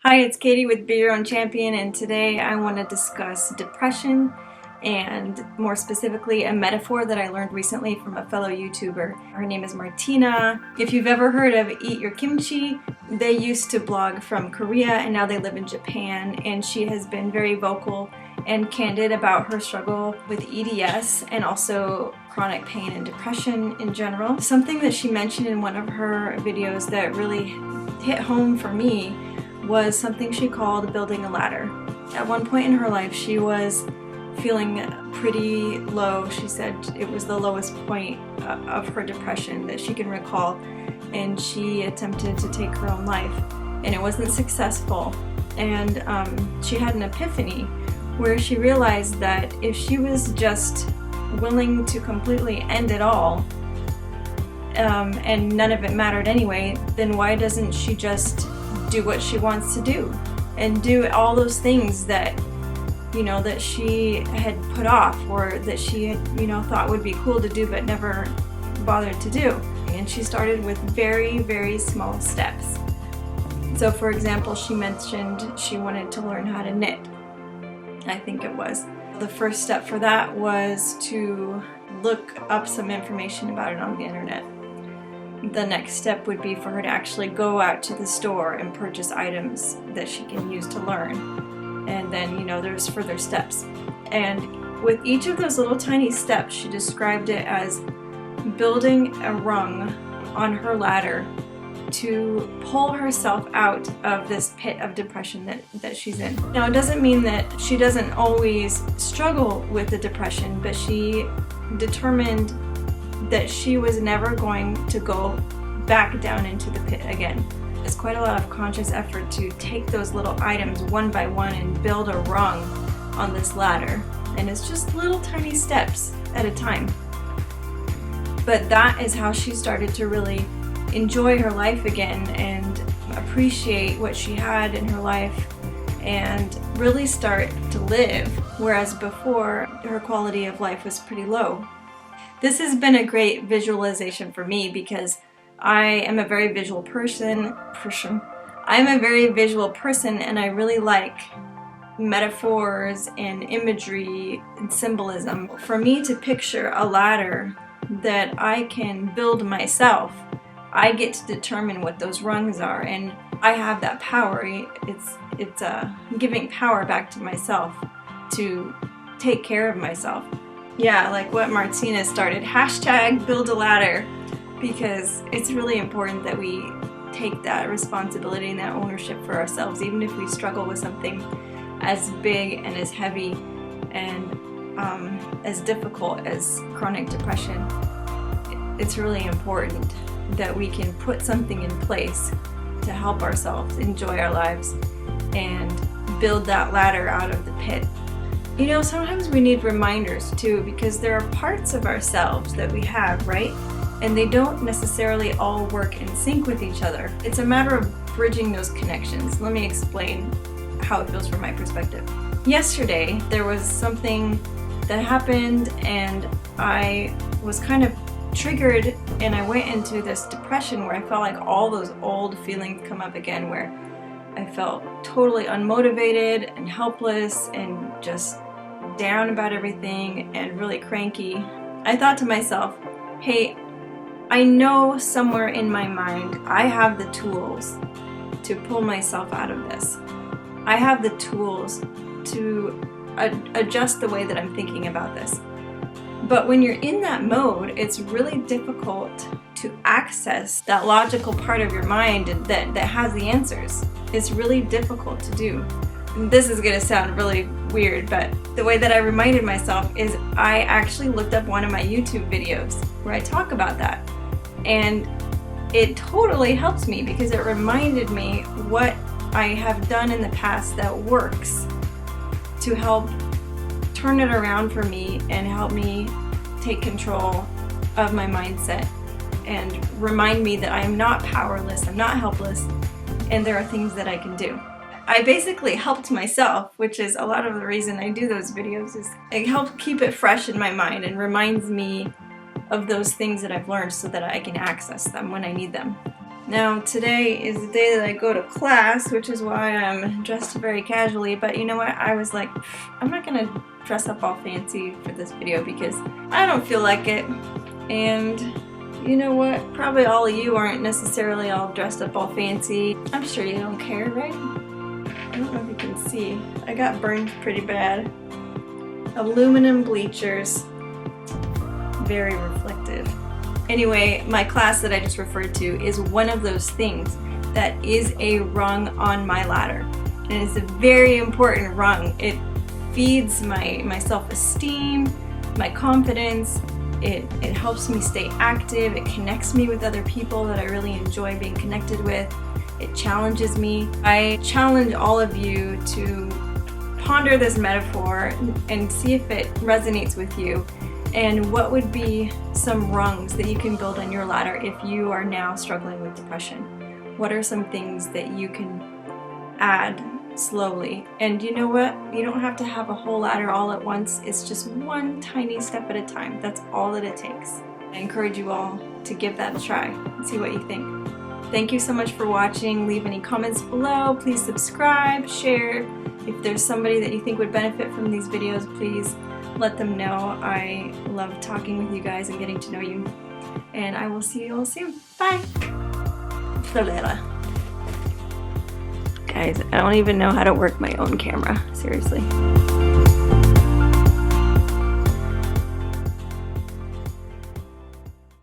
Hi, it's Katie with Be Your Own Champion, and today I want to discuss depression and more specifically a metaphor that I learned recently from a fellow YouTuber. Her name is Martina. If you've ever heard of Eat Your Kimchi, they used to blog from Korea and now they live in Japan, and she has been very vocal and candid about her struggle with EDS and also chronic pain and depression in general. Something that she mentioned in one of her videos that really hit home for me was something she called building a ladder. At one point in her life, she was feeling pretty low. She said it was the lowest point of her depression that she can recall, and she attempted to take her own life, and it wasn't successful. And she had an epiphany where she realized that if she was just willing to completely end it all, and none of it mattered anyway, then why doesn't she just do what she wants to do and do all those things that that she had put off, or that she had thought would be cool to do but never bothered to do. And she started with very, very small steps. So for example, she mentioned she wanted to learn how to knit, I think it was. The first step for that was to look up some information about it on the internet. The next step would be for her to actually go out to the store and purchase items that she can use to learn. And then, there's further steps. And with each of those little tiny steps, she described it as building a rung on her ladder to pull herself out of this pit of depression that she's in. Now, it doesn't mean that she doesn't always struggle with the depression, but she determined that she was never going to go back down into the pit again. It's quite a lot of conscious effort to take those little items one by one and build a rung on this ladder. And it's just little tiny steps at a time. But that is how she started to really enjoy her life again and appreciate what she had in her life and really start to live, whereas before her quality of life was pretty low. This has been a great visualization for me because I am a very visual person. I'm a very visual person, and I really like metaphors and imagery and symbolism. For me to picture a ladder that I can build myself, I get to determine what those rungs are, and I have that power. It's giving power back to myself to take care of myself. Yeah, like what Martina started, #buildaladder, because it's really important that we take that responsibility and that ownership for ourselves, even if we struggle with something as big and as heavy and as difficult as chronic depression. It's really important that we can put something in place to help ourselves enjoy our lives and build that ladder out of the pit. Sometimes we need reminders too, because there are parts of ourselves that we have, right? And they don't necessarily all work in sync with each other. It's a matter of bridging those connections. Let me explain how it feels from my perspective. Yesterday, there was something that happened and I was kind of triggered, and I went into this depression where I felt like all those old feelings come up again, where I felt totally unmotivated and helpless and just down about everything and really cranky. I thought to myself, hey, I know somewhere in my mind I have the tools to pull myself out of this. I have the tools to adjust the way that I'm thinking about this. But when you're in that mode, it's really difficult to access that logical part of your mind that has the answers. It's really difficult to do. This is going to sound really weird, but the way that I reminded myself is I actually looked up one of my YouTube videos where I talk about that. And it totally helps me because it reminded me what I have done in the past that works to help turn it around for me and help me take control of my mindset and remind me that I am not powerless, I'm not helpless, and there are things that I can do. I basically helped myself, which is a lot of the reason I do those videos, is it helps keep it fresh in my mind and reminds me of those things that I've learned so that I can access them when I need them. Now today is the day that I go to class, which is why I'm dressed very casually, but you know what, I was like, I'm not gonna dress up all fancy for this video because I don't feel like it. And you know what, probably all of you aren't necessarily all dressed up all fancy. I'm sure you don't care, right? I don't know if you can see. I got burned pretty bad. Aluminum bleachers. Very reflective. Anyway, my class that I just referred to is one of those things that is a rung on my ladder. And it's a very important rung. It feeds my self-esteem, my confidence. It helps me stay active. It connects me with other people that I really enjoy being connected with. It challenges me. I challenge all of you to ponder this metaphor and see if it resonates with you. And what would be some rungs that you can build on your ladder if you are now struggling with depression? What are some things that you can add slowly? And you know what? You don't have to have a whole ladder all at once. It's just one tiny step at a time. That's all that it takes. I encourage you all to give that a try and see what you think. Thank you so much for watching. Leave any comments below. Please subscribe, share. If there's somebody that you think would benefit from these videos, please let them know. I love talking with you guys and getting to know you. And I will see you all soon. Bye! Guys, I don't even know how to work my own camera. Seriously.